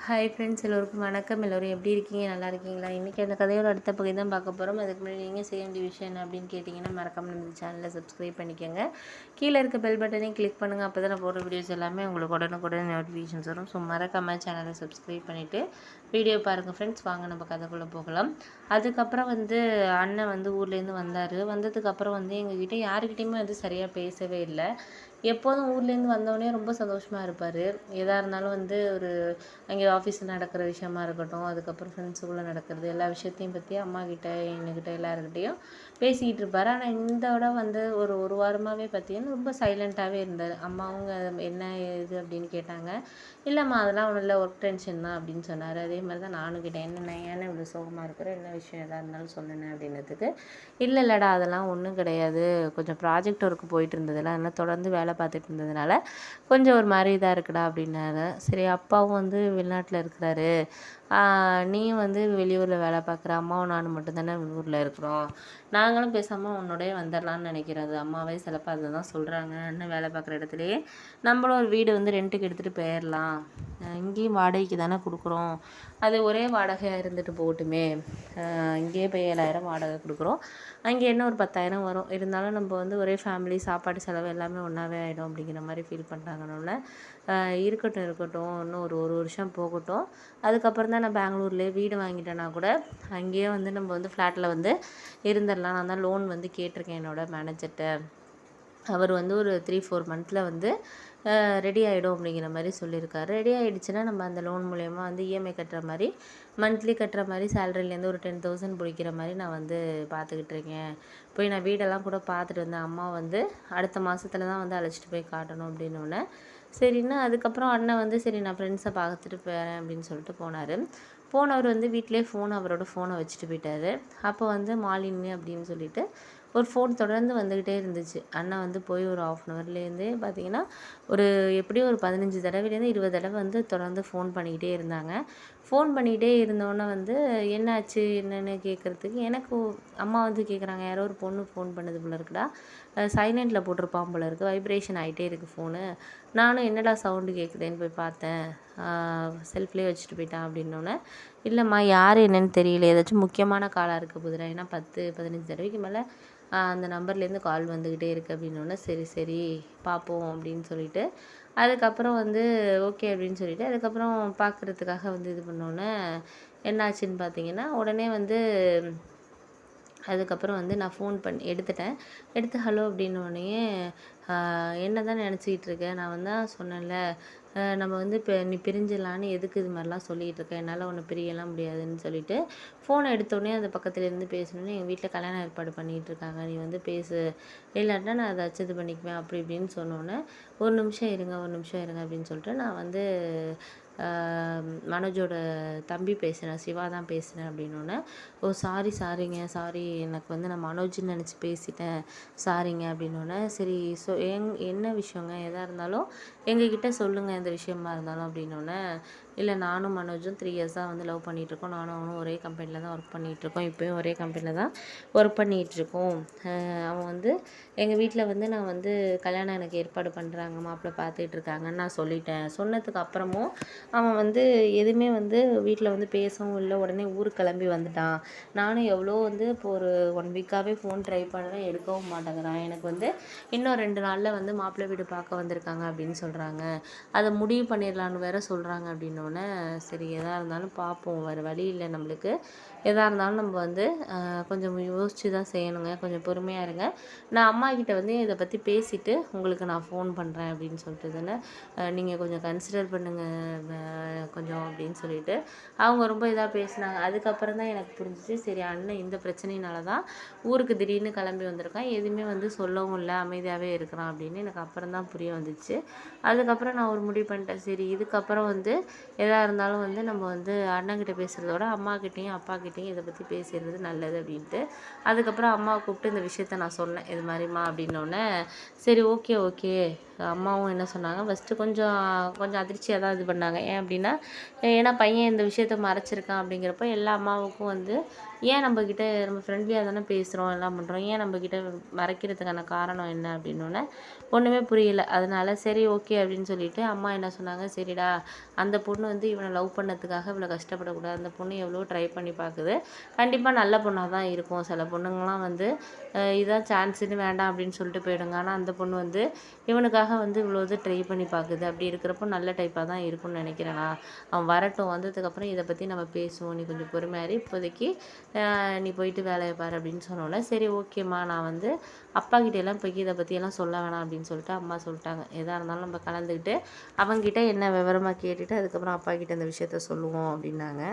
Hi friends, எல்லோருக்கும் வணக்கம். எல்லோரும் எப்படி இருக்கீங்க? நல்லா இருக்கீங்களா? இன்றைக்கி அந்த கதையோட அடுத்த பகுதி தான் பார்க்க போகிறோம். அதுக்கு முன்னாடி நீங்கள் செய்ய வேண்டிய விஷயம் என்ன அப்படின்னு கேட்டிங்கன்னா, மறக்காமல் நம்ம சேனலை சப்ஸ்கிரைப் பண்ணிக்கோங்க. கீழே இருக்க பெல் பட்டனையும் கிளிக் பண்ணுங்கள். அப்போ தான் நான் போடுற வீடியோஸ் எல்லாமே உங்களுக்கு உடனுக்குடன் நோட்டிஃபிகேஷன்ஸ் வரும். ஸோ மறக்காமல் சேனலை சப்ஸ்கிரைப் பண்ணிவிட்டு வீடியோ பாருங்கள் ஃப்ரெண்ட்ஸ். வாங்க நம்ம கதைக்குள்ளே போகலாம். அதுக்கப்புறம் அண்ணன் ஊர்லேருந்து வந்தார். வந்ததுக்கப்புறம் எங்ககிட்ட யாருக்கிட்டையுமே சரியாக பேசவே இல்லை. எப்போதும் ஊர்லேருந்து வந்தோடனே ரொம்ப சந்தோஷமாக இருப்பார். எதாக இருந்தாலும் ஒரு அங்கே ஆஃபீஸில் நடக்கிற விஷயமா இருக்கட்டும், அதுக்கப்புறம் ஃப்ரெண்ட்ஸுக்குள்ளே நடக்கிறது எல்லா விஷயத்தையும் பற்றி அம்மாக்கிட்ட என்கிட்ட எல்லாருக்கிட்டையும் பேசிக்கிட்டு இருப்பார். ஆனால் இந்த விட ஒரு வாரமாகவே பார்த்தீங்கன்னா ரொம்ப சைலண்ட்டாகவே இருந்தார். அம்மாவும் என்ன ஏது அப்படின்னு கேட்டாங்க. இல்லைம்மா அதெல்லாம் ஒன்றும் இல்லை, ஒர்க் டென்ஷன் தான் அப்படின்னு சொன்னார். அதே மாதிரி தான் நானும் கேட்டேன், என்னண்ணே ஏன்னா இவ்வளோ சோகமாக இருக்கிற, என்ன விஷயம் எதாக இருந்தாலும் சொல்லுண்ணே அப்படின்னதுக்கு, இல்லைடா அதெல்லாம் ஒன்றும் கிடையாது, கொஞ்சம் ப்ராஜெக்ட் ஒர்க்கு போயிட்டு இருந்ததில்ல, அதனால் தொடர்ந்து வேலை பார்த்துட்டு இருந்ததுனால கொஞ்சம் ஒரு மாதிரி இதாக இருக்குடா அப்படின்னாரு. சரி, அப்பாவும் வெளிநாட்டில் இருக்கிறாரு, நீயும் வெளியூரில் வேலை பார்க்குற, அம்மாவும் நானும் மட்டும்தானே ஊரில் இருக்கிறோம், நாங்களும் பேசாமல் உன்னோடய வந்துடலான்னு நினைக்கிறது. அம்மாவே சிலப்போ அதை தான் சொல்கிறாங்க, அண்ணன் வேலை பார்க்குற இடத்துலையே நம்மளும் ஒரு வீடு ரெண்ட்டுக்கு எடுத்துகிட்டு போயிடலாம், இங்கேயும் வாடகைக்கு தானே கொடுக்குறோம், அது ஒரே வாடகையாக இருந்துட்டு போகட்டுமே, இங்கேயே போய் 7,000 வாடகை கொடுக்குறோம், அங்கே என்ன ஒரு 10,000 வரும், இருந்தாலும் நம்ம ஒரே ஃபேமிலி சாப்பாடு செலவு எல்லாமே ஒன்றாவே ஆகிடும் அப்படிங்கிற மாதிரி ஃபீல் பண்ணுறாங்கன்னு, இருக்கட்டும் இன்னும் ஒரு வருஷம் போகட்டும், அதுக்கப்புறம் தான் நான் பெங்களூர்லேயே வீடு வாங்கிட்டேன்னா கூட அங்கேயே நம்ம ஃப்ளாட்டில் இருந்துடலாம், நான் தான் லோன் கேட்டிருக்கேன் என்னோடய மேனேஜர்கிட்ட, அவர் ஒரு 3-4 மந்த்தில் ரெடி ஆகிடும் அப்படிங்கிற மாதிரி சொல்லியிருக்காரு. ரெடி ஆகிடுச்சுன்னா நம்ம அந்த லோன் மூலயமா இஎம்ஐ கட்டுற மாதிரி, மந்த்லி கட்டுற மாதிரி, சேலரிலேருந்து ஒரு 10,000 பிடிக்கிற மாதிரி நான் பார்த்துக்கிட்டு இருக்கேன். போய் நான் வீடெல்லாம் கூட பார்த்துட்டு வந்தேன். அம்மா அடுத்த மாதத்துல தான் அழைச்சிட்டு போய் காட்டணும் அப்படின்னோடனே சரின்னு அதுக்கப்புறம் அண்ணன் சரி நான் ஃப்ரெண்ட்ஸை பார்த்துட்டு போகிறேன் அப்படின்னு சொல்லிட்டு போனார். போனவர் வீட்டிலே அவரோட ஃபோனை வச்சுட்டு போயிட்டார். அப்போ மாலினி அப்படின்னு சொல்லிட்டு ஒரு ஃபோன் தொடர்ந்து வந்துக்கிட்டே இருந்துச்சு. அண்ணன் போய் ஒரு 1/2 அன் ஹவர்லேருந்தே பார்த்தீங்கன்னா எப்படியும் ஒரு 15 தடவைலேருந்து 20 தடவை தொடர்ந்து ஃபோன் பண்ணிக்கிட்டே இருந்தாங்க. ஃபோன் பண்ணிக்கிட்டே இருந்தோன்னே என்னாச்சு என்னென்னு கேட்குறதுக்கு எனக்கு அம்மா கேட்குறாங்க, யாரோ ஒரு பொண்ணு ஃபோன் பண்ணுது போல இருக்குடா, சைலண்டில் போட்டிருப்பான் போல இருக்குது, வைப்ரேஷன் ஆகிட்டே இருக்குது ஃபோனு, நானும் என்னடா சவுண்டு கேட்குதேன்னு போய் பார்த்தேன், செல்ஃப்லேயே வச்சுட்டு போயிட்டான் அப்படின்னோடனே, இல்லைம்மா யார் என்னன்னு தெரியல, ஏதாச்சும் முக்கியமான காலாக இருக்க போதுடா, ஏன்னா 10-15 தடவைக்கு மேலே அந்த நம்பர்லேருந்து கால் வந்துக்கிட்டே இருக்குது அப்படின்னோடனே சரி சரி பார்ப்போம் அப்படின்னு சொல்லிட்டு அதுக்கப்புறம் ஓகே அப்படின்னு சொல்லிட்டு அதுக்கப்புறம் பார்க்குறதுக்காக இது பண்ணோன்னே என்னாச்சுன்னு பார்த்தீங்கன்னா, உடனே அதுக்கப்புறம் நான் ஃபோன் பண்ணி எடுத்து ஹலோ அப்படின்னோடனேயே, என்ன தான் நினச்சிக்கிட்டு இருக்கேன், நான் தான் சொன்னேன்ல, நம்ம இப்போ நீ பிரிஞ்சிடலான்னு எதுக்கு இது மாதிரிலாம் சொல்லிகிட்டு இருக்கேன், என்னால் உன்னை பிரியலாம் முடியாதுன்னு சொல்லிட்டு ஃபோனை எடுத்தோடனே அந்த பக்கத்துலேருந்து பேசணுன்னு, எங்கள் வீட்டில் கல்யாணம் ஏற்பாடு பண்ணிகிட்டு இருக்காங்க, நீ பேசு, இல்லாட்டினா நான் அதை இது பண்ணிக்குவேன் அப்படி இப்படின்னு சொன்னோன்னே, ஒரு நிமிஷம் இருங்க அப்படின்னு சொல்லிட்டு நான் மனோஜோட தம்பி பேசுகிறேன், சிவா தான் பேசுகிறேன் அப்படின்னோடனே, ஓ சாரிங்க சாரி, எனக்கு நான் மனோஜ்னு நினச்சி பேசிட்டேன், சாரிங்க அப்படின்னோடனே, சரி என்ன விஷயங்க, எதாக இருந்தாலும் எங்ககிட்ட சொல்லுங்கள், எந்த விஷயமா இருந்தாலும் அப்படின்னோடனே, இல்லை நானும் மனோஜும் 3 இயர்ஸாக லவ் பண்ணிகிட்ருக்கோம், நானும் அவனும் ஒரே கம்பெனியில் தான் ஒர்க் பண்ணிகிட்ருக்கோம், இப்போயும் ஒரே கம்பெனியில் தான் ஒர்க் பண்ணிகிட்ருக்கோம், அவன் எங்கள் வீட்டில் நான் கல்யாணம் எனக்கு ஏற்பாடு பண்ணுறாங்க, மாப்பிள்ளை பார்த்துட்ருக்காங்கன்னு நான் சொல்லிட்டேன், சொன்னதுக்கு அப்புறமும் அவன் எதுவுமே வீட்டில் பேசவும் இல்லை, உடனே ஊருக்கு கிளம்பி வந்துட்டான், நானும் எவ்வளோ இப்போ ஒரு 1 வீக்காகவே ஃபோன் ட்ரை பண்ணுறேன், எடுக்கவும் மாட்டேங்கிறான், எனக்கு இன்னும் 2 நாளில் மாப்பிள்ளை வீடு பார்க்க வந்திருக்காங்க அப்படின்னு சொல்கிறாங்க, அதை முடிவு பண்ணிடலான்னு வேற சொல்கிறாங்க அப்படின்னோடனே, சரி எதாக இருந்தாலும் பார்ப்போம், வேறு வழி இல்லை நம்மளுக்கு, எதாக இருந்தாலும் நம்ம கொஞ்சம் யோசித்து தான் செய்யணுங்க, கொஞ்சம் பொறுமையாக இருங்க, நான் அம்மா கிட்ட இதை பற்றி பேசிவிட்டு உங்களுக்கு நான் ஃபோன் பண்ணுறேன் அப்படின்னு சொல்லிட்டு தானே, நீங்கள் கொஞ்சம் கன்சிடர் பண்ணுங்கள் கொஞ்சம் அப்படின்னு சொல்லிட்டு அவங்க ரொம்ப இதாக பேசினாங்க. அதுக்கப்புறம் தான் எனக்கு புரிஞ்சிச்சு, சரி அண்ணன் இந்த பிரச்சனையினால தான் ஊருக்கு திடீர்னு கிளம்பி வந்திருக்கான், எதுவுமே சொல்லவும் இல்லை, அமைதியாகவே இருக்கிறான் அப்படின்னு எனக்கு அப்புறம் தான் புரிய வந்துச்சு. அதுக்கப்புறம் நான் ஒரு முடிவு பண்ணிட்டேன், சரி இதுக்கப்புறம் எதாக இருந்தாலும் நம்ம அண்ணன்கிட்ட பேசுகிறதோட அம்மாக்கிட்டேயும் அப்பாக்கிட்டேயும் இதை பற்றி பேசுகிறது நல்லது அப்படின்ட்டு அதுக்கப்புறம் அம்மாவை கூப்பிட்டு இந்த விஷயத்த நான் சொன்னேன், இது மாதிரிம்மா அப்படின்னோடனே, சரி ஓகே அம்மாவும் என்ன சொன்னாங்க, ஃபஸ்ட்டு கொஞ்சம் கொஞ்சம் அதிர்ச்சியாக தான் இது பண்ணாங்க. ஏன் அப்படின்னா, ஏன்னா பையன் இந்த விஷயத்த மறைச்சிருக்கான் அப்படிங்கிறப்ப எல்லா அம்மாவுக்கும் வந்து, ஏன் நம்மக்கிட்ட நம்ம ஃப்ரெண்ட்லியாக தானே பேசுகிறோம், எல்லாம் பண்ணுறோம், ஏன் நம்மக்கிட்ட மறைக்கிறதுக்கான காரணம் என்ன அப்படின்னோடனே ஒன்றுமே புரியல. அதனால சரி ஓகே அப்படின்னு சொல்லிட்டு அம்மா என்ன சொன்னாங்க, சரிடா அந்த பொண்ணு வந்து இவனை லவ் பண்ணதுக்காக இவ்வளோ கஷ்டப்படக்கூடாது. அந்த பொண்ணு எவ்வளோ ட்ரை பண்ணி பார்க்குது. கண்டிப்பாக நல்ல பொண்ணாக தான் இருக்கும். சில பொண்ணுங்கலாம் வந்து இதான் சான்ஸுன்னு வேண்டாம் அப்படின்னு சொல்லிட்டு போயிடுங்க. ஆனால் அந்த பொண்ணு வந்து இவனுக்காக வந்து இவ்வளோ இது ட்ரை பண்ணி பார்க்குது. அப்படி இருக்கிறப்போ நல்ல டைப்பாக தான் இருக்கும்னு நினைக்கிறேன் நான். அவன் வரட்டும், வந்ததுக்கப்புறம் இதை பற்றி நம்ம பேசுவோம். நீ கொஞ்சம் பொறுமையாரு. இப்போதைக்கு நீ போயிட்டு வேலையை பாரு அப்படின்னு சொன்னோன்னே, சரி ஓகேம்மா நான் வந்து அப்பாக்கிட்டேலாம் போய் இதை பற்றியெல்லாம் சொல்ல வேணாம் அப்படின்னு சொல்லிட்டு அம்மா சொல்லிட்டாங்க. எதாக இருந்தாலும் நம்ம கலந்துக்கிட்டு அவங்ககிட்ட என்ன விவரமாக கேட்டுட்டு அதுக்கப்புறம் அப்பாக்கிட்ட இந்த விஷயத்த சொல்லுவோம் அப்படின்னாங்க.